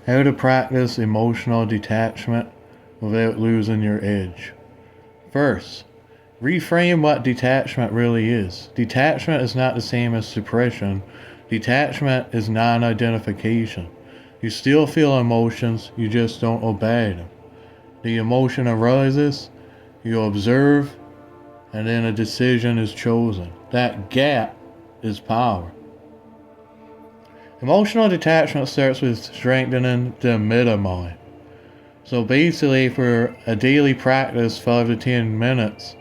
How to practice emotional detachment without losing your edge. First, reframe what detachment really is. Detachment is not the same as suppression. Detachment is non-identification. You still feel emotions, you just don't obey them. The emotion arises, you observe, and then a decision is chosen. That gap is power. Emotional detachment starts with strengthening the meta mind. So basically, for a daily practice, 5 to 10 minutes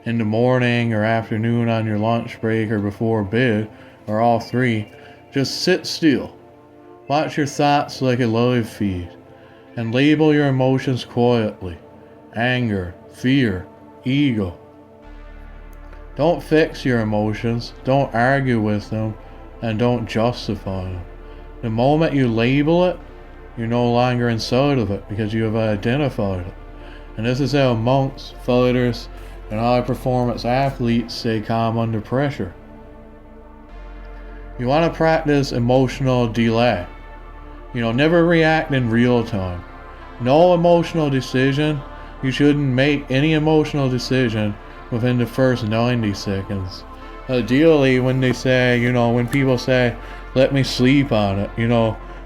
in the morning or afternoon on your lunch break or before bed, or all three, just sit still. Watch your thoughts like a live feed, and label your emotions quietly. Anger, fear, ego. Don't fix your emotions, don't argue with them, and don't justify them. The moment you label it, you're no longer inside of it because you have identified it. And this is how monks, fighters, and high performance athletes stay calm under pressure. You want to practice emotional delay. Never react in real time. No emotional decision. You shouldn't make any emotional decision within the first 90 seconds. Ideally, when people say, let me sleep on it,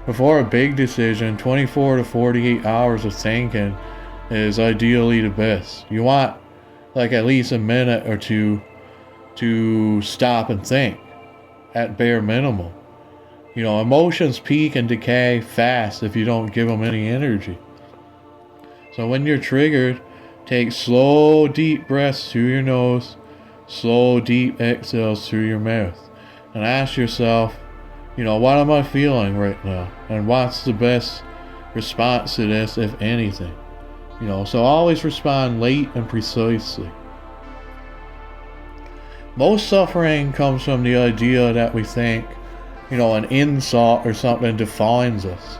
before a big decision, 24 to 48 hours of thinking is ideally the best. You want at least a minute or two to stop and think at bare minimum. Emotions peak and decay fast if you don't give them any energy. So when you're triggered, take slow, deep breaths through your nose, slow, deep exhales through your mouth, and ask yourself, what am I feeling right now? And what's the best response to this, if anything? So always respond late and precisely. Most suffering comes from the idea that we think, an insult or something defines us.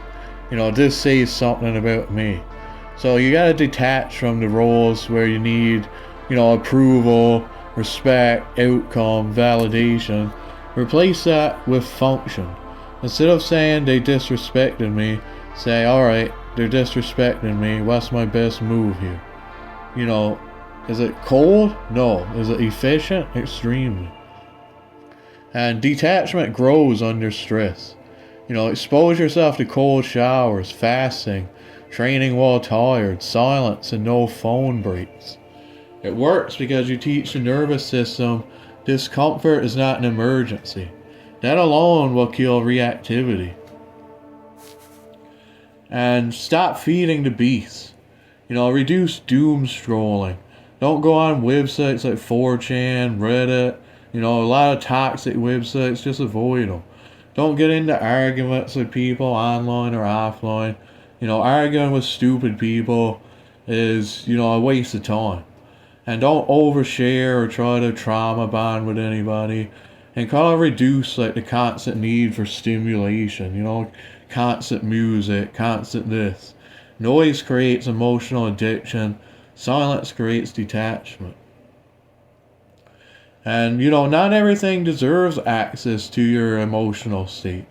This says something about me. So you gotta detach from the roles where you need, approval, respect, outcome, validation. Replace that with function. Instead of saying they disrespected me, say, alright, they're disrespecting me, what's my best move here? Is it cold? No. Is it efficient? Extremely. And detachment grows under stress. Expose yourself to cold showers, fasting, training while tired, silence, and no phone breaks. It works because you teach the nervous system discomfort is not an emergency. That alone will kill reactivity. And stop feeding the beast. Reduce doom scrolling. Don't go on websites like 4chan, Reddit, a lot of toxic websites, just avoid them. Don't get into arguments with people online or offline. Arguing with stupid people is, a waste of time. And don't overshare or try to trauma bond with anybody. And kind of reduce the constant need for stimulation, constant music, constant this. Noise creates emotional addiction. Silence creates detachment. And, not everything deserves access to your emotional state.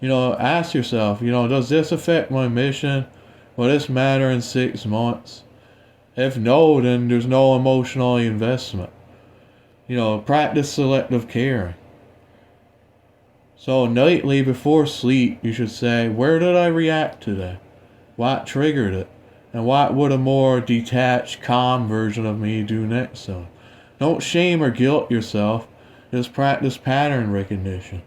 Ask yourself, does this affect my mission? Will this matter in 6 months? If no, then there's no emotional investment. Practice selective caring. So nightly before sleep, you should say, where did I react today? What triggered it? And what would a more detached, calm version of me do next time? Don't shame or guilt yourself. Just practice pattern recognition.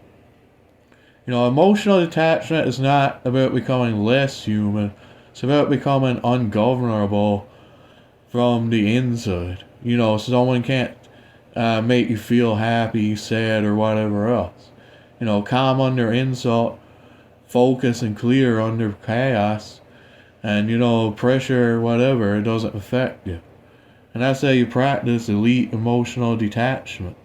Emotional detachment is not about becoming less human. It's about becoming ungovernable from the inside. Someone can't make you feel happy, sad, or whatever else. Calm under insult, focus and clear under chaos, and pressure, whatever, it doesn't affect you. And that's how you practice elite emotional detachment.